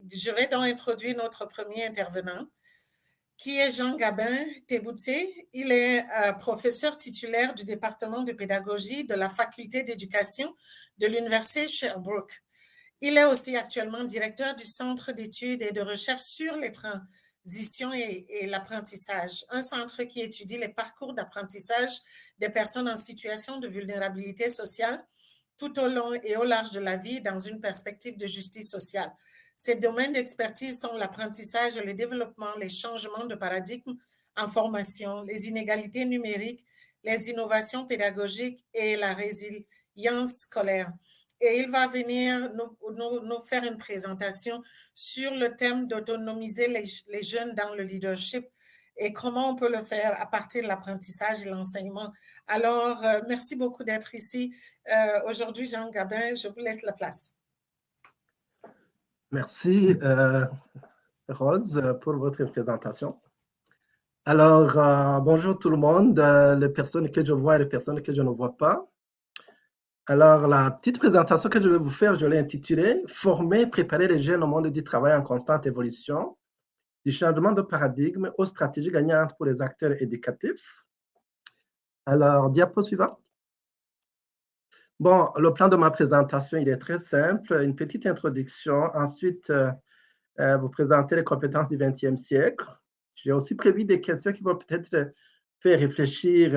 Je vais donc introduire notre premier intervenant, qui est Jean Gabin Teboutsé. Il est professeur titulaire du département de pédagogie de la faculté d'éducation de l'Université Sherbrooke. Il est aussi actuellement directeur du Centre d'études et de recherche sur les transitions et l'apprentissage, un centre qui étudie les parcours d'apprentissage des personnes en situation de vulnérabilité sociale tout au long et au large de la vie dans une perspective de justice sociale. Ses domaines d'expertise sont l'apprentissage, le développement, les changements de paradigme en formation, les inégalités numériques, les innovations pédagogiques et la résilience scolaire. Et il va venir nous faire une présentation sur le thème d'autonomiser les jeunes dans le leadership et comment on peut le faire à partir de l'apprentissage et l'enseignement. Alors, merci beaucoup d'être ici. Aujourd'hui, Jean Gabin, je vous laisse la place. Merci, Rose, pour votre présentation. Alors, bonjour tout le monde, les personnes que je vois et les personnes que je ne vois pas. Alors, la petite présentation que je vais vous faire, je l'ai intitulée « Former, préparer les jeunes au monde du travail en constante évolution, du changement de paradigme aux stratégies gagnantes pour les acteurs éducatifs ». Alors, diapo suivant. Bon, le plan de ma présentation, il est très simple. Une petite introduction. Ensuite, vous présenter les compétences du XXe siècle. J'ai aussi prévu des questions qui vont peut-être faire réfléchir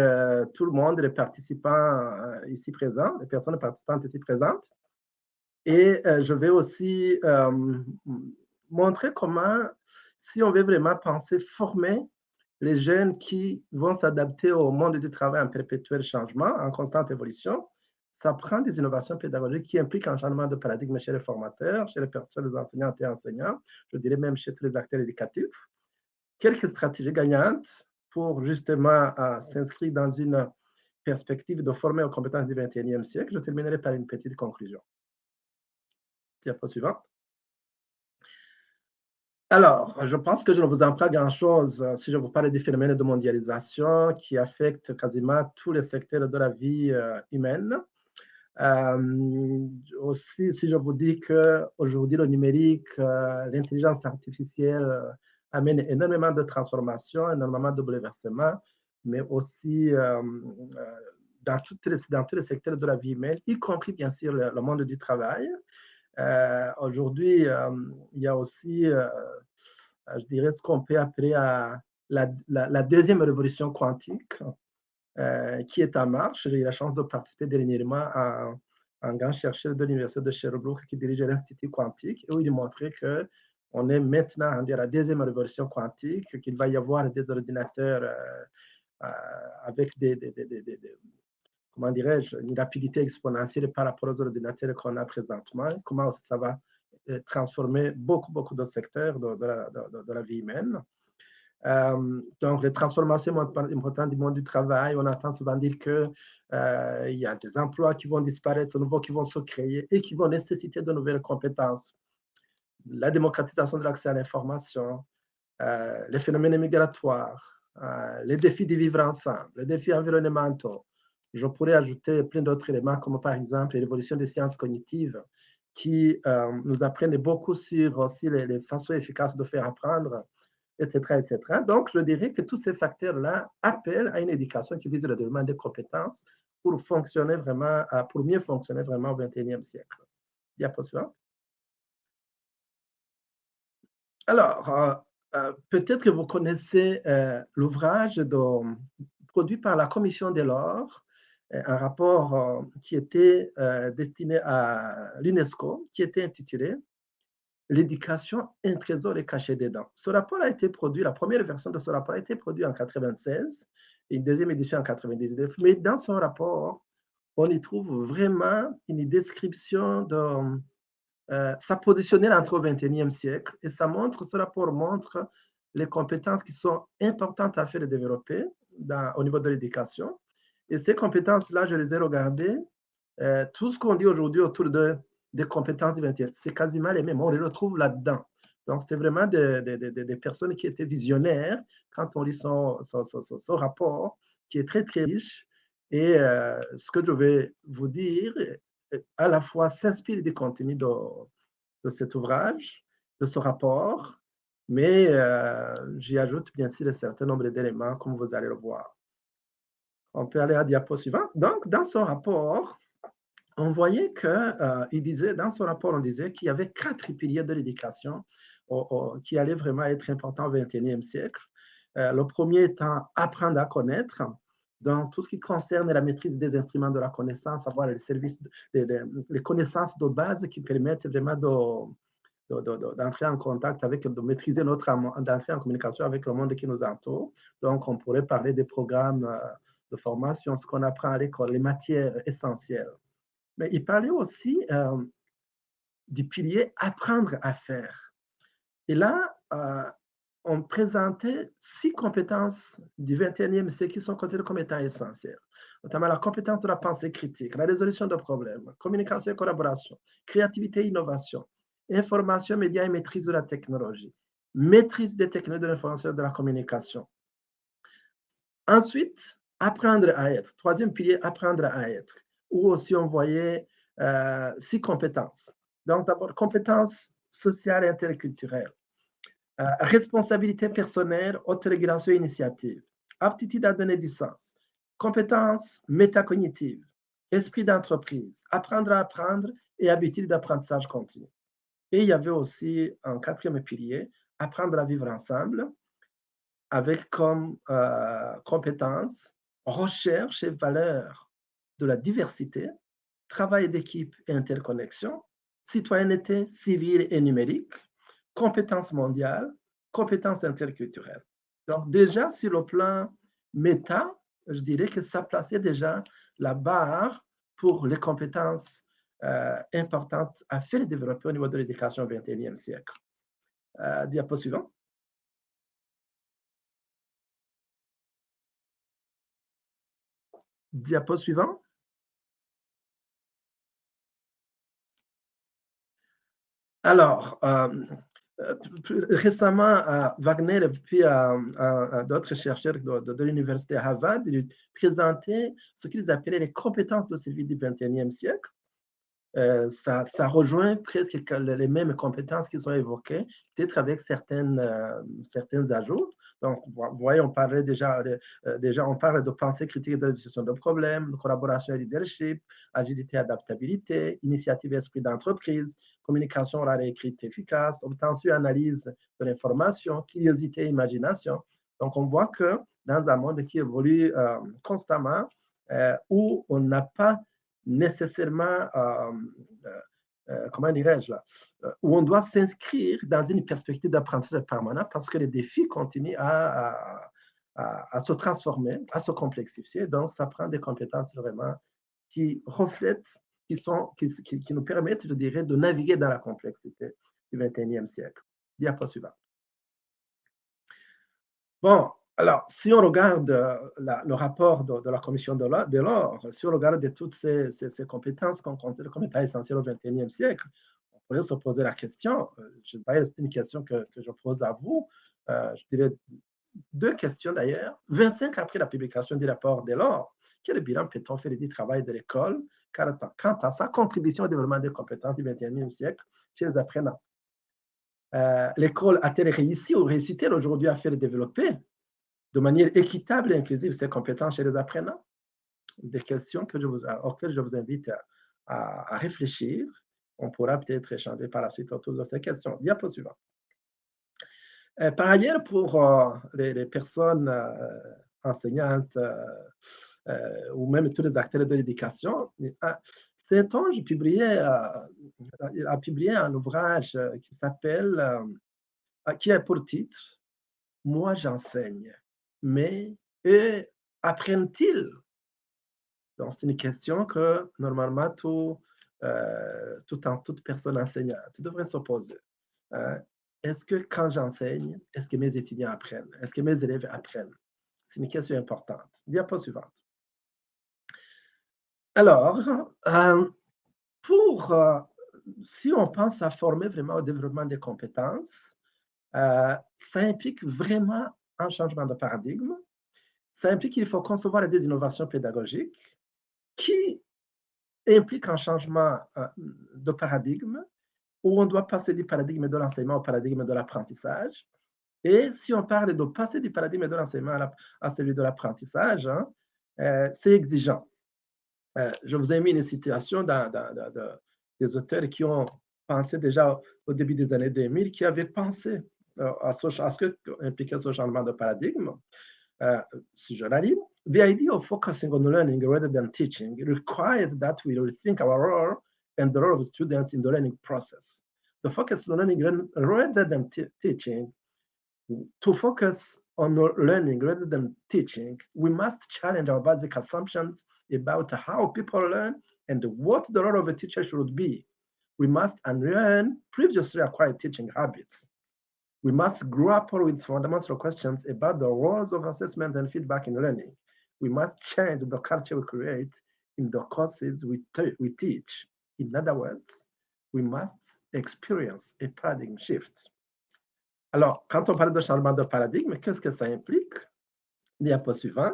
tout le monde, les participants ici présents, les personnes participantes ici présentes. Et je vais aussi montrer comment, si on veut vraiment penser, former les jeunes qui vont s'adapter au monde du travail en perpétuel changement, en constante évolution, ça prend des innovations pédagogiques qui impliquent un changement de paradigme chez les formateurs, chez les personnes, les enseignantes et enseignants, je dirais même chez tous les acteurs éducatifs. Quelques stratégies gagnantes pour justement s'inscrire dans une perspective de former aux compétences du XXIe siècle. Je terminerai par une petite conclusion. Diapo suivante. Alors, je pense que je ne vous apprends pas grand-chose si je vous parle des phénomènes de mondialisation qui affectent quasiment tous les secteurs de la vie humaine. Aussi, si je vous dis qu'aujourd'hui, le numérique, l'intelligence artificielle amène énormément de transformations, énormément de bouleversements, mais aussi dans tous les secteurs de la vie humaine, y compris bien sûr le monde du travail. Aujourd'hui, il y a aussi, je dirais, ce qu'on peut appeler la deuxième révolution quantique, qui est en marche. J'ai eu la chance de participer dernièrement à un grand chercheur de l'Université de Sherbrooke qui dirige l'Institut quantique, et où il montrait qu'on est maintenant à la deuxième révolution quantique, qu'il va y avoir des ordinateurs avec comment dirais-je, une rapidité exponentielle par rapport aux ordinateurs qu'on a présentement, comment ça va transformer beaucoup de secteurs de la vie humaine. Donc, les transformations importantes du monde du travail, on entend souvent dire qu'il y a des emplois qui vont disparaître, de nouveaux qui vont se créer et qui vont nécessiter de nouvelles compétences. La démocratisation de l'accès à l'information, les phénomènes migratoires, les défis de vivre ensemble, les défis environnementaux. Je pourrais ajouter plein d'autres éléments, comme par exemple l'évolution des sciences cognitives, qui nous apprennent beaucoup sur aussi les façons efficaces de faire apprendre, etc., etc. Donc, je dirais que tous ces facteurs-là appellent à une éducation qui vise le développement des compétences pour fonctionner vraiment, pour mieux fonctionner vraiment au XXIe siècle. Diapo suivante. Alors, peut-être que vous connaissez l'ouvrage produit par la Commission de l'Or, un rapport qui était destiné à l'UNESCO, qui était intitulé « L'éducation, un trésor est caché dedans ». Ce rapport a été produit, la première version de ce rapport a été produite en 1996, une deuxième édition en 1999, mais dans son rapport, on y trouve vraiment une description de sa positionnelle entre le XXIe siècle, et ce rapport montre les compétences qui sont importantes à faire et développer au niveau de l'éducation. Et ces compétences-là, je les ai regardées. Tout ce qu'on dit aujourd'hui autour des compétences du XXe, c'est quasiment les mêmes. On les retrouve là-dedans. Donc, c'est vraiment des personnes qui étaient visionnaires quand on lit son rapport, qui est très, très riche. Et ce que je vais vous dire, à la fois s'inspire des contenus de cet ouvrage, de ce rapport, mais j'y ajoute bien sûr un certain nombre d'éléments, comme vous allez le voir. On peut aller à la diapo suivante. Donc, dans son rapport, on voyait qu'il disait, dans son rapport, on disait qu'il y avait 4 piliers de l'éducation qui allaient vraiment être importants au XXIe siècle. Le premier étant apprendre à connaître, dans tout ce qui concerne la maîtrise des instruments de la connaissance, avoir les services, les connaissances de base qui permettent vraiment d'entrer en contact avec, de maîtriser d'entrer en communication avec le monde qui nous entoure. Donc, on pourrait parler des programmes de formation, ce qu'on apprend à l'école, les matières essentielles. Mais il parlait aussi du pilier apprendre à faire. Et là, on présentait 6 compétences du XXIe siècle qui sont considérées comme étant essentielles, notamment la compétence de la pensée critique, la résolution de problèmes, communication et collaboration, créativité et innovation, information, médias et maîtrise de la technologie, maîtrise des technologies de l'information et de la communication. Ensuite, apprendre à être. Troisième pilier, apprendre à être, où aussi on voyait 6 compétences. Donc, d'abord, compétences sociales et interculturelles, responsabilité personnelle, autorégulation et initiative, aptitude à donner du sens, compétences métacognitives, esprit d'entreprise, apprendre à apprendre et habitude d'apprentissage continu. Et il y avait aussi un 4e pilier, apprendre à vivre ensemble, avec comme compétences recherche et valeur de la diversité, travail d'équipe et interconnexion, citoyenneté civile et numérique, compétences mondiales, compétences interculturelles. Donc déjà, sur le plan méta, je dirais que ça plaçait déjà la barre pour les compétences importantes à faire développer au niveau de l'éducation au XXIe siècle. Diapo suivant. Diapo suivant. Alors, récemment, Wagner et puis d'autres chercheurs de l'université Harvard présentaient ce qu'ils appelaient les compétences de survie du XXIe siècle. Ça rejoint presque les mêmes compétences qu'ils ont évoquées, peut-être avec certains ajouts. Donc, vous voyez, on parlait déjà, on parle de pensée critique et de résolution de problèmes, de collaboration et leadership, agilité et adaptabilité, initiative et esprit d'entreprise, communication orale et écrite efficace, obtention et analyse de l'information, curiosité et imagination. Donc, on voit que dans un monde qui évolue constamment, où on n'a pas nécessairement, comment dirais-je là, où on doit s'inscrire dans une perspective d'apprentissage permanent parce que les défis continuent à se transformer, à se complexifier. Donc, ça prend des compétences vraiment qui reflètent, qui nous permettent, je dirais, de naviguer dans la complexité du XXIe siècle. Diapo suivant. Bon, alors, si on regarde le rapport de la commission Delors, si on regarde toutes ces compétences qu'on considère comme étant essentielles au XXIe siècle, on pourrait se poser la question, c'est une question que je pose à vous, je dirais 2 questions d'ailleurs. 25 après la publication du rapport Delors, quel bilan peut-on faire du travail de l'école quant à sa contribution au développement des compétences du XXIe siècle chez les apprenants? L'école a-t-elle réussi ou réussit-elle aujourd'hui à faire développer de manière équitable et inclusive ces compétences chez les apprenants? Des questions auxquelles je vous invite à réfléchir. On pourra peut-être échanger par la suite autour de ces questions. Diapo suivant. Par ailleurs, pour les personnes enseignantes ou même tous les acteurs de l'éducation, Saint-Onge a publié un ouvrage qui s'appelle, qui a pour titre « Moi j'enseigne ». Mais eux apprennent-ils? Donc, c'est une question que normalement toute personne enseignante devrait se poser. Est-ce que quand j'enseigne, est-ce que mes étudiants apprennent? Est-ce que mes élèves apprennent? C'est une question importante. Diapo suivante. Alors, si on pense à former vraiment au développement des compétences, ça implique vraiment un changement de paradigme. Ça implique qu'il faut concevoir des innovations pédagogiques qui impliquent un changement de paradigme où on doit passer du paradigme de l'enseignement au paradigme de l'apprentissage. Et si on parle de passer du paradigme de l'enseignement à celui de l'apprentissage, hein, c'est exigeant. Je vous ai mis une situation des auteurs qui ont pensé déjà au début des années 2000, qui avaient pensé à ce que impliquait ce changement de paradigme. Si je la lis, the idea of focusing on learning rather than teaching requires that we rethink our role and the role of students in the learning process. The focus on learning rather than teaching, to focus on learning rather than teaching, we must challenge our basic assumptions about how people learn and what the role of a teacher should be. We must unlearn previously acquired teaching habits. We must grapple with fundamental questions about the roles of assessment and feedback in learning. We must change the culture we create in the courses we teach. In other words, we must experience a paradigm shift. Alors, quand on parle de changement de paradigme, qu'est-ce que ça implique? Diapo suivant.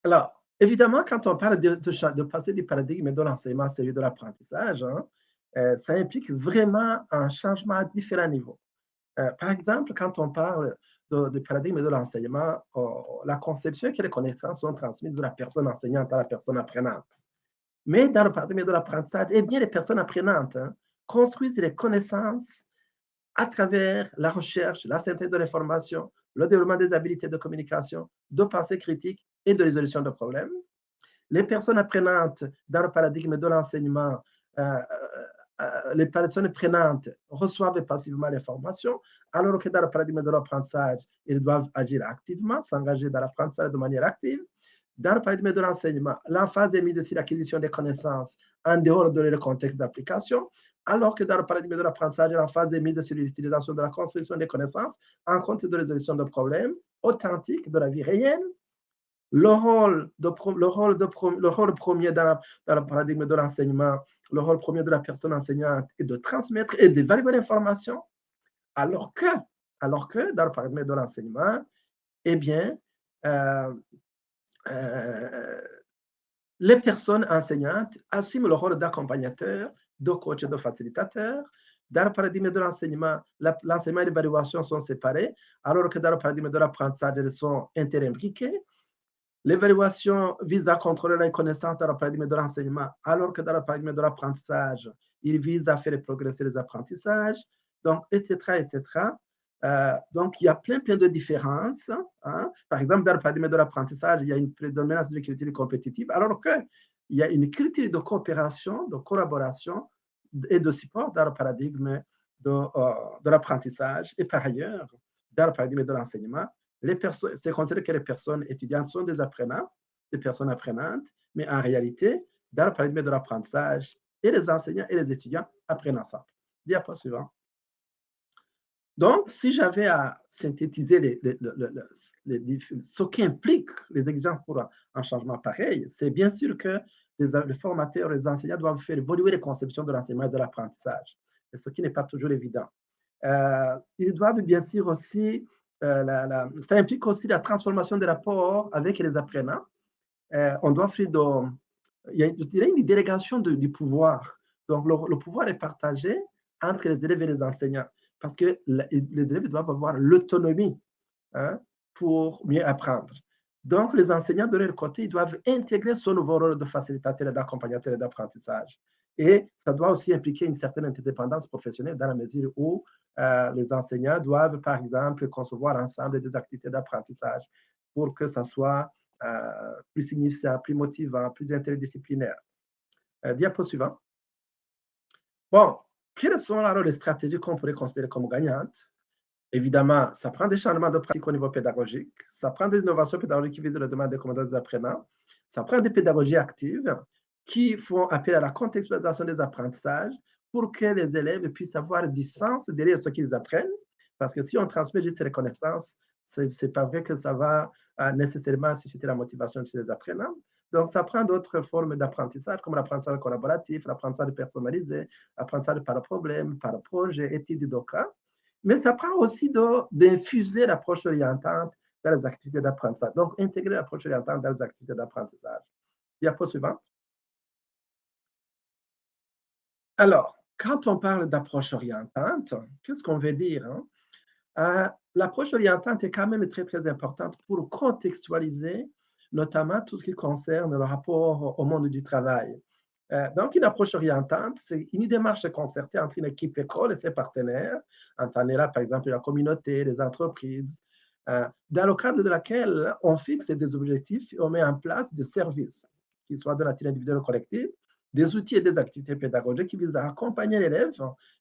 Alors, évidemment, quand on parle de passer du paradigme de l'enseignement à celui de l'apprentissage, hein, ça implique vraiment un changement à différents niveaux. Par exemple, quand on parle du paradigme de l'enseignement, la conception est que les connaissances sont transmises de la personne enseignante à la personne apprenante. Mais dans le paradigme de l'apprentissage, eh bien, les personnes apprenantes construisent les connaissances à travers la recherche, la synthèse de l'information, le développement des habiletés de communication, de pensée critique et de résolution de problèmes. Les personnes apprenantes dans le paradigme de l'enseignement, les personnes apprenantes reçoivent passivement l'information, alors que dans le paradigme de l'apprentissage, ils doivent agir activement, s'engager dans l'apprentissage de manière active. Dans le paradigme de l'enseignement, l'emphase est mise sur l'acquisition des connaissances en dehors de leur contexte d'application, alors que dans le paradigme de l'apprentissage, l'emphase est mise sur l'utilisation de la construction des connaissances en compte de résolution de problèmes authentiques de la vie réelle. Le rôle premier dans le paradigme de l'enseignement, le rôle premier de la personne enseignante est de transmettre et d'évaluer l'information, alors que dans le paradigme de l'enseignement, eh bien, les personnes enseignantes assument le rôle d'accompagnateur, de coach et de facilitateur. Dans le paradigme de l'enseignement, l'enseignement et l'évaluation sont séparés, alors que dans le paradigme de l'apprentissage, elles sont interimbriquées. L'évaluation vise à contrôler les connaissances dans le paradigme de l'enseignement, alors que dans le paradigme de l'apprentissage, il vise à faire progresser les apprentissages, donc, etc., etc. Donc, il y a plein de différences. Hein. Par exemple, dans le paradigme de l'apprentissage, il y a une prédominance de culture compétitive, alors qu'il y a une culture de coopération, de collaboration et de support dans le paradigme de l'apprentissage. Et par ailleurs, dans le paradigme de l'enseignement, c'est considéré que les personnes étudiantes sont des apprenants, des personnes apprenantes, mais en réalité, dans le paradigme de l'apprentissage, et les enseignants et les étudiants apprennent ensemble. Diapo suivant. Donc, si j'avais à synthétiser ce qu'implique les exigences pour un changement pareil, c'est bien sûr que les formateurs, les enseignants doivent faire évoluer les conceptions de l'enseignement et de l'apprentissage, ce qui n'est pas toujours évident. Ils doivent bien sûr aussi, ça implique aussi la transformation des rapports avec les apprenants. On doit faire il y a, je dirais, une délégation du pouvoir. Donc, le pouvoir est partagé entre les élèves et les enseignants, parce que les élèves doivent avoir l'autonomie, hein, pour mieux apprendre. Donc, les enseignants, de leur côté, ils doivent intégrer ce nouveau rôle de facilitateur et d'accompagnateur et d'apprentissage. Et ça doit aussi impliquer une certaine indépendance professionnelle dans la mesure où les enseignants doivent, par exemple, concevoir ensemble des activités d'apprentissage pour que ça soit plus signifiant, plus motivant, plus interdisciplinaire. Diapo suivant. Bon, quelles sont alors les stratégies qu'on pourrait considérer comme gagnantes? Évidemment, ça prend des changements de pratique au niveau pédagogique, ça prend des innovations pédagogiques qui visent la demande des commandants des apprenants, ça prend des pédagogies actives qui font appel à la contextualisation des apprentissages pour que les élèves puissent avoir du sens derrière ce qu'ils apprennent, parce que si on transmet juste les connaissances, ce n'est pas vrai que ça va nécessairement susciter la motivation chez les apprenants. Donc, ça prend d'autres formes d'apprentissage, comme l'apprentissage collaboratif, l'apprentissage personnalisé, l'apprentissage par problème, par projet, étude de cas. Mais ça prend aussi d'infuser l'approche orientante dans les activités d'apprentissage. Donc, intégrer l'approche orientante dans les activités d'apprentissage. Diapo suivante. Alors, quand on parle d'approche orientante, qu'est-ce qu'on veut dire, hein? L'approche orientante est quand même très, très importante pour contextualiser notamment tout ce qui concerne le rapport au monde du travail. Donc, une approche orientante, c'est une démarche concertée entre une équipe école et ses partenaires, entendez là, par exemple, la communauté, les entreprises, dans le cadre de laquelle on fixe des objectifs et on met en place des services, qu'ils soient de nature individuelle ou collective, des outils et des activités pédagogiques qui visent à accompagner l'élève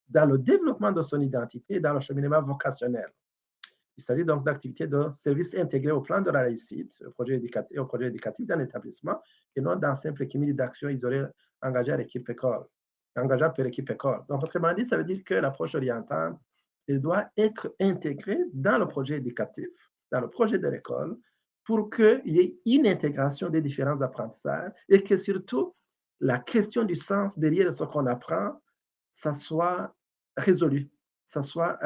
dans le développement de son identité et dans le cheminement vocationnel. Il s'agit donc d'activités de services intégrés au plan de la réussite, au projet éducatif d'un établissement, et non d'un simple cumul d'actions isolées engagées par l'équipe école. Donc, autrement dit, ça veut dire que l'approche orientante, elle doit être intégrée dans le projet éducatif, dans le projet de l'école, pour qu'il y ait une intégration des différents apprentissages et que surtout, la question du sens derrière ce qu'on apprend, ça soit résolu, ça soit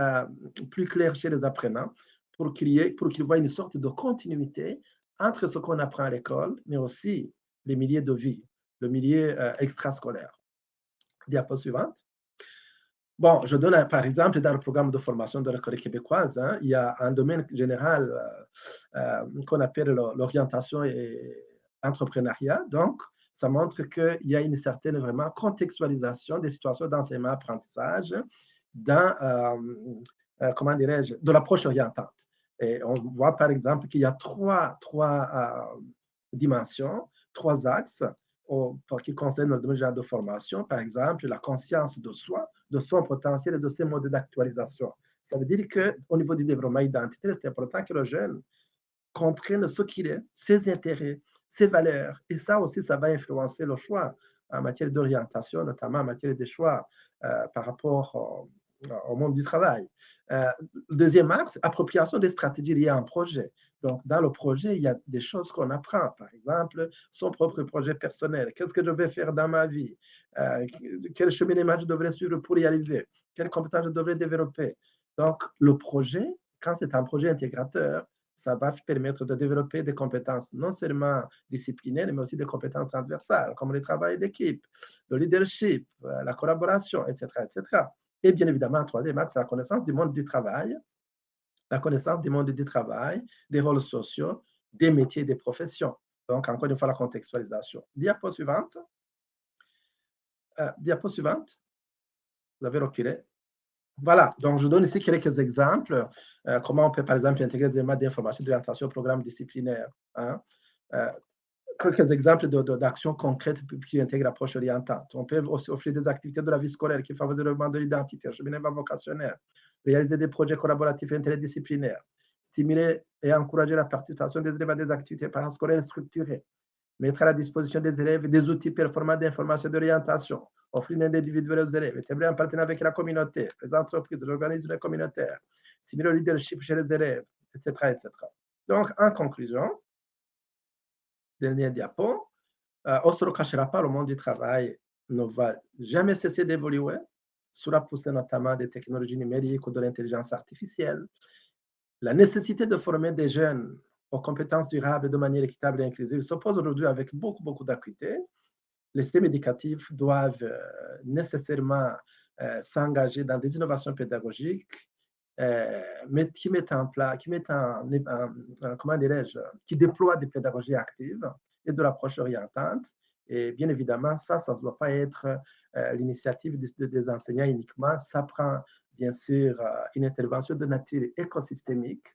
plus clair chez les apprenants pour qu'ils voient une sorte de continuité entre ce qu'on apprend à l'école, mais aussi les milieux de vie, le milieu extrascolaire. Diapo suivante. Bon, je donne par exemple dans le programme de formation de l'école québécoise, hein, il y a un domaine général qu'on appelle l'orientation et entrepreneuriat. Donc, ça montre qu'il y a une certaine vraiment contextualisation des situations d'enseignement-apprentissage dans, comment dirais-je, de l'approche orientante. Et on voit par exemple qu'il y a trois dimensions, trois axes qui concernent le domaine de formation, par exemple, la conscience de soi, de son potentiel et de ses modes d'actualisation. Ça veut dire qu'au niveau du développement identitaire, c'est important que le jeune comprenne ce qu'il est, ses intérêts, ses valeurs. Et ça aussi, ça va influencer le choix en matière d'orientation, notamment en matière de choix par rapport au monde du travail. Le deuxième axe, appropriation des stratégies liées à un projet. Donc, dans le projet, il y a des choses qu'on apprend. Par exemple, son propre projet personnel. Qu'est-ce que je vais faire dans ma vie? Quel cheminement je devrais suivre pour y arriver? Quelles compétences je devrais développer? Donc, le projet, quand c'est un projet intégrateur, ça va permettre de développer des compétences non seulement disciplinaires, mais aussi des compétences transversales, comme le travail d'équipe, le leadership, la collaboration, etc., etc. Et bien évidemment, un troisième axe, la connaissance du monde du travail, la connaissance du monde du travail, des rôles sociaux, des métiers et des professions. Donc, encore une fois, la contextualisation. Diapo suivante. Diapo suivante. Vous avez reculé. Voilà, donc je donne ici quelques exemples. Comment on peut, par exemple, intégrer des éléments d'information d'orientation au programme disciplinaire. Hein? Quelques exemples d'actions concrètes qui intègrent l'approche orientante. On peut aussi offrir des activités de la vie scolaire qui favorisent le développement de l'identité, le cheminement vocationnel, réaliser des projets collaboratifs interdisciplinaires, stimuler et encourager la participation des élèves à des activités parascolaires structurées, mettre à la disposition des élèves des outils performants d'information et d'orientation, offrir une aide individuelle aux élèves, établir un partenariat avec la communauté, les entreprises, les organismes communautaires, stimuler le leadership chez les élèves, etc., etc. Donc, en conclusion, dernier diapo, on ne se le cachera pas, le monde du travail ne va jamais cesser d'évoluer, sous la poussée notamment des technologies numériques ou de l'intelligence artificielle. La nécessité de former des jeunes aux compétences durables de manière équitable et inclusive se pose aujourd'hui avec beaucoup, beaucoup d'acuité. Les systèmes éducatifs doivent nécessairement s'engager dans des innovations pédagogiques qui mettent en place, comment dirais-je, qui déploient des pédagogies actives et de l'approche orientante. Et bien évidemment, ça ne doit pas être l'initiative des enseignants uniquement. Ça prend bien sûr une intervention de nature écosystémique.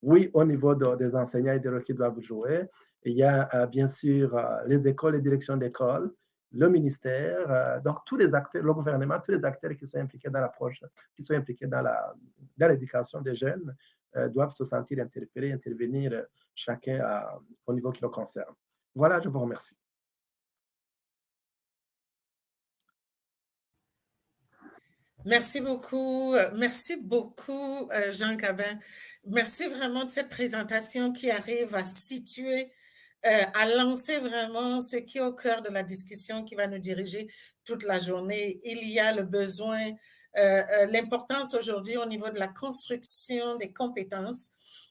Oui, au niveau des enseignants et des rôles qui doivent jouer. Il y a bien sûr les écoles, les directions d'école, le ministère, donc tous les acteurs, le gouvernement, tous les acteurs qui sont impliqués dans l'approche, qui sont impliqués dans l'éducation des jeunes, doivent se sentir interpellés, intervenir chacun au niveau qui le concerne. Voilà, je vous remercie. Merci beaucoup, Jean Gabin. Merci vraiment de cette présentation qui arrive à situer, à lancer vraiment ce qui est au cœur de la discussion qui va nous diriger toute la journée. Il y a le besoin, l'importance aujourd'hui au niveau de la construction des compétences,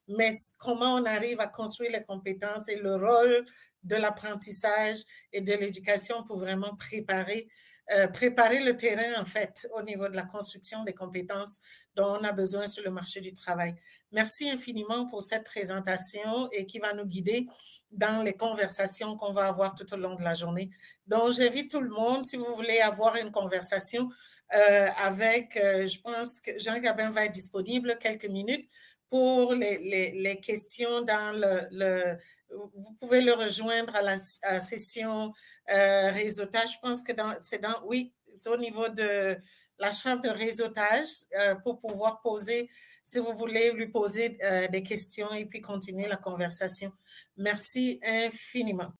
mais comment on arrive à construire les compétences et le rôle de l'apprentissage et de l'éducation pour vraiment préparer le terrain, en fait, au niveau de la construction des compétences dont on a besoin sur le marché du travail. Merci infiniment pour cette présentation et qui va nous guider dans les conversations qu'on va avoir tout au long de la journée. Donc, j'invite tout le monde, si vous voulez avoir une conversation je pense que Jean Gabin va être disponible quelques minutes pour les questions dans vous pouvez le rejoindre à la session réseautage. Je pense que oui, c'est au niveau de la chambre de réseautage pour pouvoir poser, si vous voulez lui poser des questions et puis continuer la conversation. Merci infiniment.